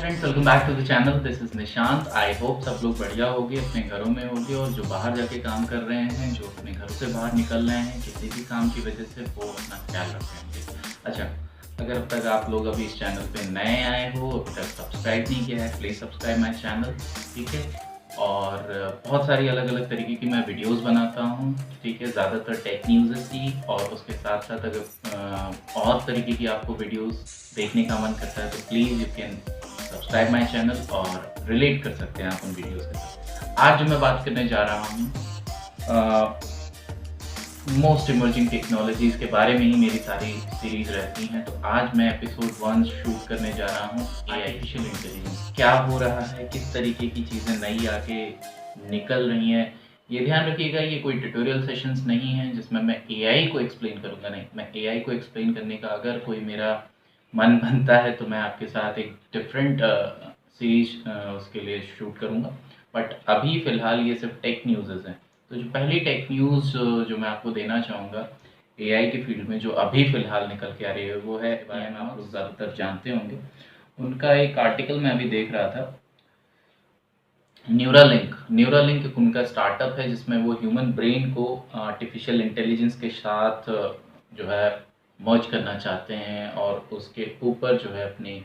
Friends, welcome back to the channel. This is Nishant. I hope सब लोग बढ़िया होंगे, अपने घरों में होंगे, और जो बाहर जाके काम कर रहे हैं, जो अपने घरों से बाहर निकल रहे हैं किसी भी काम की वजह से, वो अपना ख्याल रख रहे होंगे। अच्छा, अगर अब तक आप लोग अभी इस चैनल पे नए आए हो, अब तक सब्सक्राइब नहीं किया है, प्लीज़ सब्सक्राइब माई चैनल। ठीक है। और बहुत सारी अलग अलग तरीके की मैं वीडियोस बनाता हूँ। ठीक है, ज़्यादातर टेक न्यूज़ की, और उसके साथ साथ अगर और तरीके की आपको वीडियोस देखने का मन करता है तो please you can subscribe my channel और रिलेट कर सकते हैं आप उन वीडियोस के साथ। आज जो मैं बात करने जा रहा हूँ, मोस्ट इमर्जिंग टेक्नोलॉजीज़ के बारे में ही मेरी सारी सीरीज़ रहती हैं। तो आज मैं एपिसोड 1 शूट करने जा रहा हूँ, आर्टिफिशियल इंटेलिजेंस क्या हो रहा है, किस तरीके की चीज़ें नई आके निकल रही हैं। ये ध्यान रखिएगा, ये कोई ट्यूटोरियल सेशंस नहीं हैं जिसमें मैं एआई को एक्सप्लेन करूँगा। नहीं, मैं एआई को एक्सप्लेन करने का अगर कोई मेरा मन बनता है तो मैं आपके साथ एक डिफरेंट सीरीज उसके लिए शूट करूँगा। बट अभी फ़िलहाल ये सिर्फ टेक न्यूज़ हैं। तो जो पहली टेक न्यूज़ जो मैं आपको देना चाहूँगा एआई के फील्ड में, जो अभी फ़िलहाल निकल के आ रही है, वो है, बारे में आप लोग ज़्यादातर जानते होंगे। उनका एक आर्टिकल मैं अभी देख रहा था। न्यूरालिंक एक उनका स्टार्टअप है जिसमें वो ह्यूमन ब्रेन को आर्टिफिशियल इंटेलिजेंस के साथ जो है मर्ज करना चाहते हैं, और उसके ऊपर जो है अपनी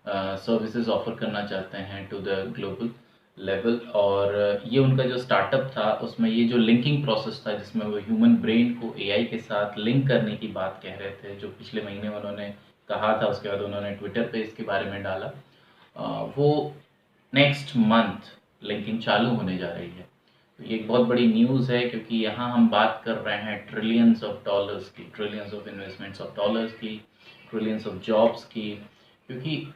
सर्विसेज ऑफर करना चाहते हैं टू द ग्लोबल लेवल। और ये उनका जो स्टार्टअप था, उसमें ये जो लिंकिंग प्रोसेस था जिसमें वो ह्यूमन ब्रेन को एआई के साथ लिंक करने की बात कह रहे थे, जो पिछले महीने उन्होंने कहा था। उसके बाद उन्होंने ट्विटर पे इसके बारे में डाला। वो नेक्स्ट मंथ लिंकिंग चालू होने जा रही है। तो ये एक बहुत बड़ी न्यूज़ है, क्योंकि यहाँ हम बात कर रहे हैं ट्रिलियंस ऑफ डॉलर्स की, trillions of investments of dollars की, ट्रिलियंस ऑफ जॉब्स की। क्योंकि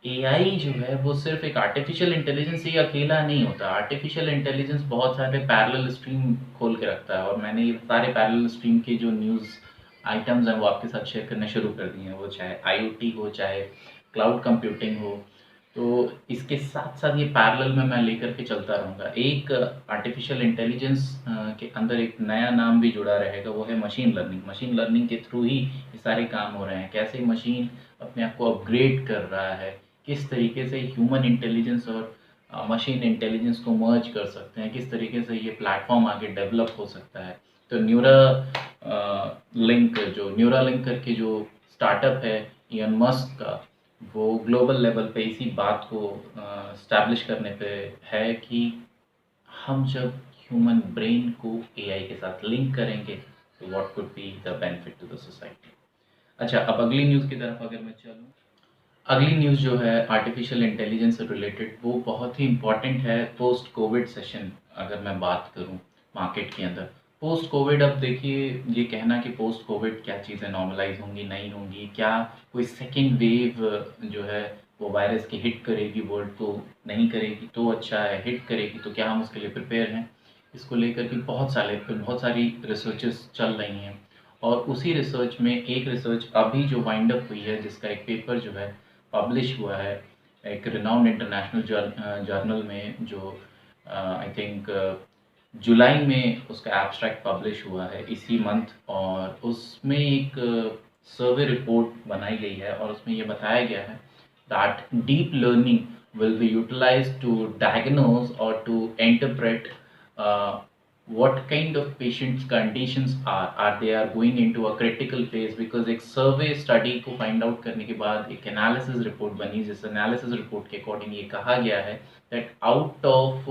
एआई जो है वो सिर्फ एक आर्टिफिशियल इंटेलिजेंस ही अकेला नहीं होता। आर्टिफिशियल इंटेलिजेंस बहुत सारे पैरेलल स्ट्रीम खोल के रखता है, और मैंने ये सारे पैरेलल स्ट्रीम के जो न्यूज़ आइटम्स हैं वो आपके साथ शेयर करने शुरू कर दिए हैं। वो चाहे आईओटी हो, चाहे क्लाउड कंप्यूटिंग हो। तो इसके साथ-साथ ये पैरेलल में मैं लेकर के चलता रहूँगा। एक आर्टिफ़िशियल इंटेलिजेंस के अंदर एक नया नाम भी जुड़ा रहेगा, वो है मशीन लर्निंग। मशीन लर्निंग के थ्रू ही ये सारे काम हो रहे हैं। कैसे मशीन अपने आप को अपग्रेड कर रहा है, किस तरीके से ह्यूमन इंटेलिजेंस और मशीन इंटेलिजेंस को मर्ज कर सकते हैं, किस तरीके से ये प्लेटफ़ॉर्म आगे डेवलप हो सकता है। तो न्यूरालिंक करके जो स्टार्टअप है इलॉन मस्क का, वो ग्लोबल लेवल पे इसी बात को स्टैब्लिश करने पे है कि हम जब ह्यूमन ब्रेन को एआई के साथ लिंक करेंगे तो what could be the benefit to the society. अच्छा, अब अगली न्यूज़ की तरफ अगर मैं चलूँ, अगली न्यूज़ जो है आर्टिफिशियल इंटेलिजेंस से रिलेटेड, वो बहुत ही इम्पोर्टेंट है पोस्ट कोविड सेशन। अगर मैं बात करूँ मार्केट के अंदर पोस्ट कोविड, अब देखिए, ये कहना कि पोस्ट कोविड क्या चीज़ें नॉर्मलाइज होंगी नहीं होंगी, क्या कोई सेकेंड वेव जो है वो वायरस की हिट करेगी वर्ल्ड को, नहीं करेगी तो अच्छा है, हिट करेगी तो क्या हम उसके लिए प्रिपेयर हैं, इसको लेकर के बहुत सारी रिसर्चेस चल रही हैं। और उसी रिसर्च में एक रिसर्च अभी जो वाइंड अप हुई है, जिसका एक पेपर जो है पब्लिश हुआ है एक रिनाउंड इंटरनेशनल जर्नल में, जो आई थिंक जुलाई में उसका एब्स्ट्रैक्ट पब्लिश हुआ है इसी मंथ। और उसमें एक सर्वे रिपोर्ट बनाई गई है, और उसमें ये बताया गया है that deep learning will be utilized to diagnose or to interpret what kind of patients conditions are they are going into a critical phase। because एक सर्वे स्टडी को फाइंड आउट करने के बाद एक एनालिसिस रिपोर्ट बनी, जिस एनालिसिस रिपोर्ट के according ये कहा गया है that out of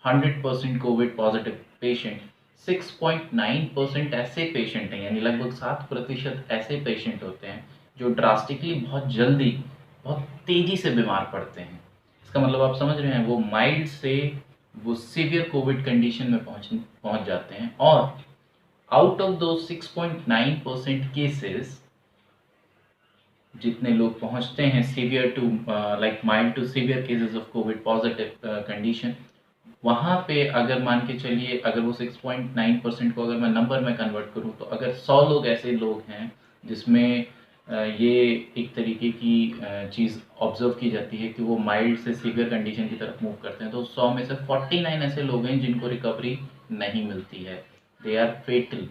100% Covid positive patient, 6.9% ऐसे पेशेंट हैं, यानी लगभग 7% ऐसे पेशेंट होते हैं जो ड्रास्टिकली बहुत जल्दी, बहुत तेज़ी से बीमार पड़ते हैं। इसका मतलब आप समझ रहे हैं, वो माइल्ड से वो सीवियर कोविड कंडीशन में पहुंच जाते हैं। और आउट ऑफ दो 6.9% केसेस, जितने लोग पहुंचते हैं severe to like mild to severe cases of Covid positive condition, वहाँ पे अगर मान के चलिए, अगर वो 6.9% को अगर मैं नंबर में कन्वर्ट करूँ, तो अगर 100 लोग ऐसे लोग हैं जिसमें ये एक तरीके की चीज़ ऑब्जर्व की जाती है कि वो माइल्ड से सीवियर कंडीशन की तरफ मूव करते हैं, तो 100 में से 49 ऐसे लोग हैं जिनको रिकवरी नहीं मिलती है। दे आर फेटल,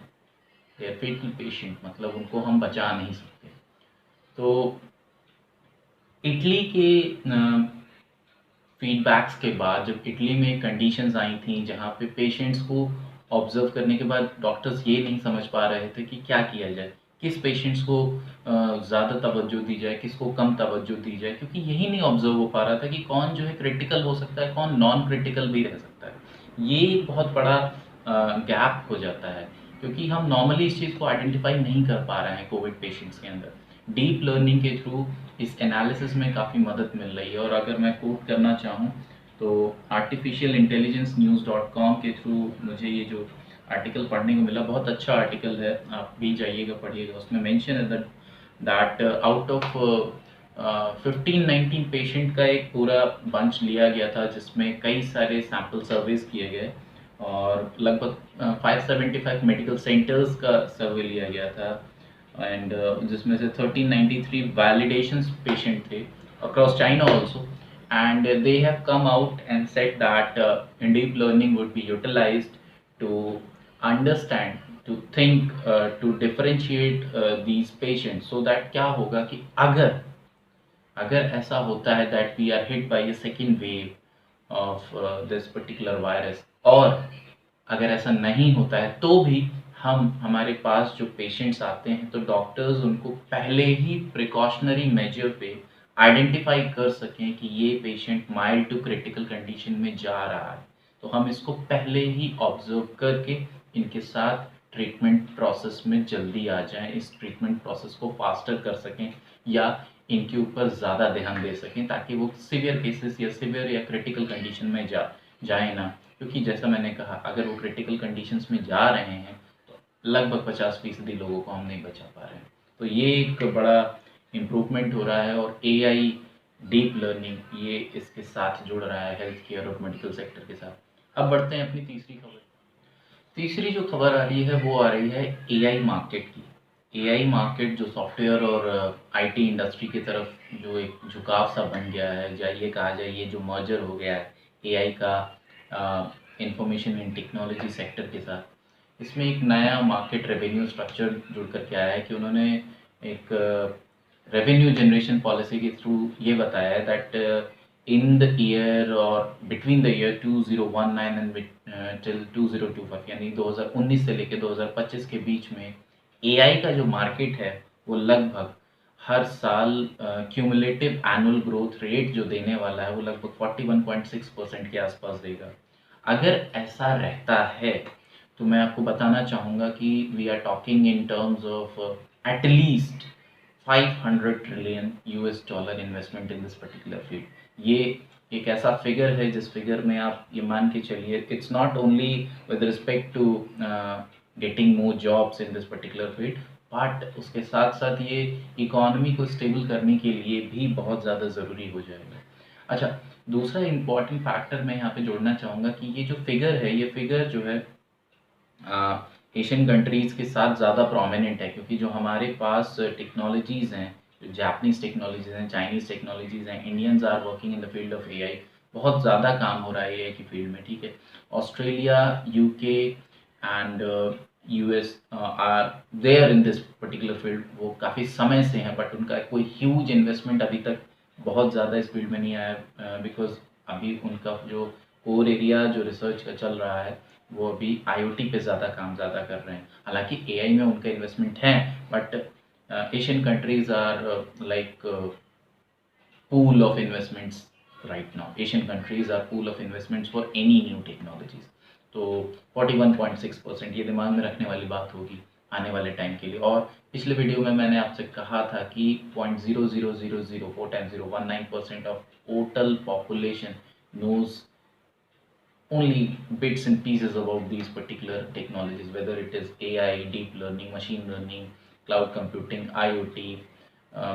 पेशेंट, मतलब उनको हम बचा नहीं सकते। तो इटली के फीडबैक्स के बाद जब इटली में कंडीशंस आई थी जहाँ पे पेशेंट्स को ऑब्जर्व करने के बाद डॉक्टर्स ये नहीं समझ पा रहे थे कि क्या किया जाए, किस पेशेंट्स को ज़्यादा तवज्जो दी जाए, किसको कम तवज्जो दी जाए, क्योंकि यही नहीं ऑब्जर्व हो पा रहा था कि कौन जो है क्रिटिकल हो सकता है, कौन नॉन क्रिटिकल भी रह सकता है। ये एक बहुत बड़ा गैप हो जाता है क्योंकि हम नॉर्मली इस चीज़ को आइडेंटिफाई नहीं कर पा रहे हैं कोविड पेशेंट्स के अंदर। डीप लर्निंग के थ्रू इस एनालिसिस में काफ़ी मदद मिल रही है। और अगर मैं कोट करना चाहूँ तो artificial intelligence news dot com के थ्रू मुझे ये जो आर्टिकल पढ़ने को मिला, बहुत अच्छा आर्टिकल है, आप भी जाइएगा पढ़िएगा। उसमें मेंशन है दैट आउट ऑफ 15-19 पेशेंट का एक पूरा बंच लिया गया था जिसमें कई सारे सैंपल सर्वेज किए गए और लगभग 575 मेडिकल सेंटर्स का सर्वे लिया गया था। एंड जिसमें से 1393 वैलिडेशन पेशेंट थे across China also. And they have come out and said that deep learning would be utilised to understand, to think, to differentiate these patients, so that क्या होगा कि अगर अगर ऐसा होता है that we are hit by a second wave of this particular virus, और अगर ऐसा नहीं होता है तो भी हम हमारे पास जो पेशेंट्स आते हैं तो डॉक्टर्स उनको पहले ही प्रिकॉशनरी मेजर पे आइडेंटिफाई कर सकें कि ये patient mild to critical condition में जा रहा है, तो हम इसको पहले ही ऑब्जर्व करके इनके साथ ट्रीटमेंट प्रोसेस में जल्दी आ जाएं, इस ट्रीटमेंट प्रोसेस को फास्टर कर सकें या इनके ऊपर ज़्यादा ध्यान दे सकें ताकि वो सीवियर केसेस या सीवियर या क्रिटिकल कंडीशन में जाए ना। क्योंकि जैसा मैंने कहा, अगर वो क्रिटिकल कंडीशंस में जा रहे हैं तो लगभग 50% लोगों को हम नहीं बचा पा रहे हैं। तो ये एक बड़ा इम्प्रूवमेंट हो रहा है और एआई डीप लर्निंग ये इसके साथ जुड़ रहा है हेल्थ केयर और मेडिकल सेक्टर के साथ। अब बढ़ते हैं अपनी तीसरी खबर। तीसरी जो खबर आ रही है वो आ रही है एआई मार्केट की। एआई मार्केट जो सॉफ्टवेयर और आईटी इंडस्ट्री की तरफ जो एक झुकाव सा बन गया है, या ये कहा जाए ये जो मर्जर हो गया है एआई का इंफॉर्मेशन एंड टेक्नोलॉजी सेक्टर के साथ, इसमें एक नया मार्केट रेवेन्यू स्ट्रक्चर जुड़ कर के आया है कि उन्होंने एक रेवेन्यू जनरेशन पॉलिसी के थ्रू ये बताया है दैट इन द ईयर और between the year 2019 and till 2025, यानी 2019 से लेकर 2025 के बीच में एआई का जो मार्केट है वो लगभग हर साल क्यूमुलेटिव एनुअल ग्रोथ रेट जो देने वाला है वो लगभग 41.6% के आसपास देगा। अगर ऐसा रहता है तो मैं आपको बताना चाहूँगा कि we are talking in terms of at least 500 trillion US dollar investment in this particular field. ये एक ऐसा फिगर है जिस फिगर में आप ये मान के चलिए, it's not only with respect to getting more jobs in this particular field, but उसके साथ साथ ये इकोनॉमी को स्टेबल करने के लिए भी बहुत ज़्यादा ज़रूरी हो जाएगा। अच्छा, दूसरा इम्पॉर्टेंट फैक्टर मैं यहाँ पे जोड़ना चाहूँगा कि ये जो फिगर है, ये फिगर जो है एशियन कंट्रीज़ के साथ ज़्यादा प्रोमिनेंट है, क्योंकि जो हमारे पास टेक्नोलॉजीज़ हैं, जो जापानीज़ टेक्नोलॉजीज़ हैं, चाइनीज़ टेक्नोलॉजीज़ हैं, Indians are working in the field of AI. बहुत ज़्यादा काम हो रहा है एआई की फील्ड में, ठीक है। Australia, UK and US are there in this particular field, वो काफ़ी समय से हैं, बट उनका कोई ह्यूज इन्वेस्टमेंट अभी तक बहुत ज़्यादा इस फील्ड में नहीं आया, बिकॉज अभी उनका जो कोर एरिया जो रिसर्च का चल रहा है वो अभी आईओटी पे ज़्यादा काम ज़्यादा कर रहे हैं। हालांकि एआई में उनका इन्वेस्टमेंट है, but Asian countries are like pool of investments right now. Asian countries are pool of investments for any new technologies. तो 41.6% ये दिमाग में रखने वाली बात होगी आने वाले टाइम के लिए। और पिछले वीडियो में मैंने आपसे कहा था कि 0.00004 of total population knows only bits and pieces about these particular technologies, whether it is AI, deep learning, machine learning, cloud computing, IoT,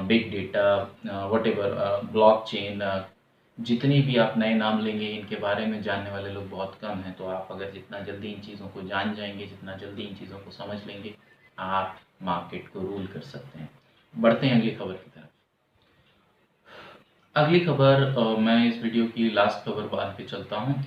big data, whatever, blockchain, जितनी भी आप नए नाम लेंगे इनके बारे में जानने वाले लोग बहुत कम हैं। तो आप अगर जितना जल्दी इन चीज़ों को जान जाएंगे, जितना जल्दी इन चीज़ों को समझ लेंगे, आप मार्केट को रूल कर सकते हैं। बढ़ते हैं अगली खबर की तरफ। अगली खबर, मैं इस वीडियो की लास्ट खबर बात पे चलता हूँ।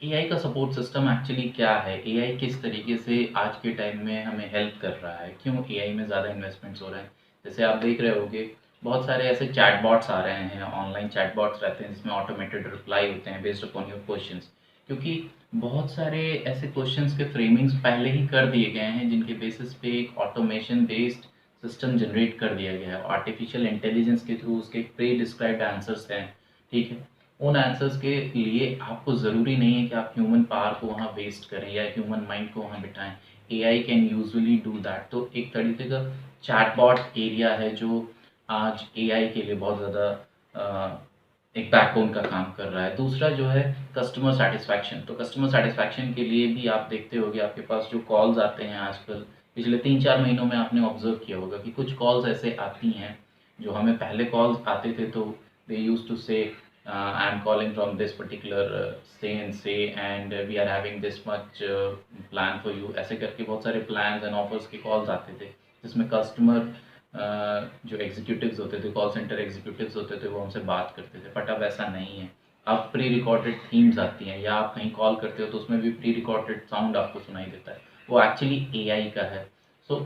एआई का सपोर्ट सिस्टम एक्चुअली क्या है, एआई किस तरीके से आज के टाइम में हमें हेल्प कर रहा है, क्यों एआई में ज़्यादा इन्वेस्टमेंट्स हो रहे हैं। जैसे आप देख रहे होगे बहुत सारे ऐसे चैटबॉट्स आ रहे हैं, ऑनलाइन चैटबॉट्स रहते हैं जिसमें ऑटोमेटेड रिप्लाई होते हैं बेस्ड अपॉन योर क्वेश्चंस। क्योंकि बहुत सारे ऐसे क्वेश्चंस के फ्रेमिंग्स पहले ही कर दिए गए हैं जिनके बेसिस पे एक ऑटोमेशन बेस्ड सिस्टम जनरेट कर दिया गया है आर्टिफिशियल इंटेलिजेंस के थ्रू। उसके प्री डिस्क्राइब्ड आंसर्स हैं, ठीक है। उन आंसर्स के लिए आपको ज़रूरी नहीं है कि आप ह्यूमन पावर को वहाँ वेस्ट करें या ह्यूमन माइंड को वहाँ बिठाएं। AI can usually do that. तो एक तरीके का चैटबॉट एरिया है जो आज एआई के लिए बहुत ज़्यादा एक बैकबोन का काम कर रहा है। दूसरा जो है कस्टमर सैटिस्फैक्शन। तो कस्टमर सैटिस्फैक्शन के लिए भी आप देखते होंगे आपके पास जो कॉल्स आते हैं आजकल, पिछले 3-4 महीनों में आपने ऑब्जर्व किया होगा कि कुछ कॉल्स ऐसे आती हैं जो हमें पहले कॉल्स आते थे तो दे used to say I am calling from this particular say and say and we are having this much plan for you, ऐसे करके बहुत सारे प्लान्स एंड ऑफर्स के कॉल्स आते थे जिसमें कस्टमर जो एग्जीक्यूटिव्स होते थे, कॉल सेंटर एग्जीक्यूटिव्स होते थे, वो हमसे बात करते थे। बट अब ऐसा नहीं है। अब प्री रिकॉर्डेड थीम्स आती हैं या आप कहीं कॉल करते हो तो उसमें भी प्री रिकॉर्डेड साउंड आपको सुनाई देता है, वो एक्चुअली एआई का है। सो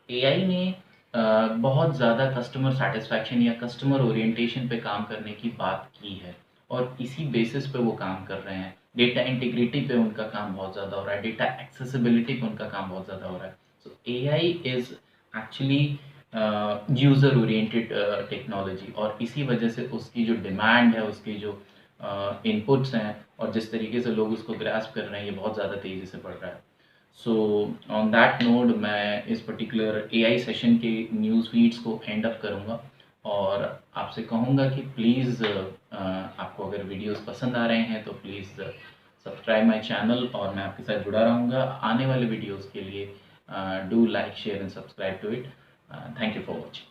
एआई ने बहुत ज़्यादा कस्टमर सेटिस्फैक्शन या कस्टमर ओरिएंटेशन पे काम करने की बात की है और इसी बेसिस पे वो काम कर रहे हैं। डेटा इंटीग्रिटी पे उनका काम बहुत ज़्यादा हो रहा है, डेटा एक्सेसिबिलिटी पे उनका काम बहुत ज़्यादा हो रहा है। सो AI is actually user oriented technology और इसी वजह से उसकी जो डिमांड है, उसकी जो इनपुट्स हैं और जिस तरीके से लोग उसको ग्रास्प कर रहे हैं, ये बहुत ज़्यादा तेज़ी से बढ़ रहा है। सो ऑन दैट नोट मैं इस पर्टिकुलर एआई सेशन के न्यूज़ फीड्स को एंड अप करूँगा और आपसे कहूँगा कि प्लीज़ आपको अगर वीडियोस पसंद आ रहे हैं तो प्लीज़ सब्सक्राइब माय चैनल और मैं आपके साथ जुड़ा रहूँगा आने वाले वीडियोस के लिए। Do like share and subscribe to it. Thank you for watching.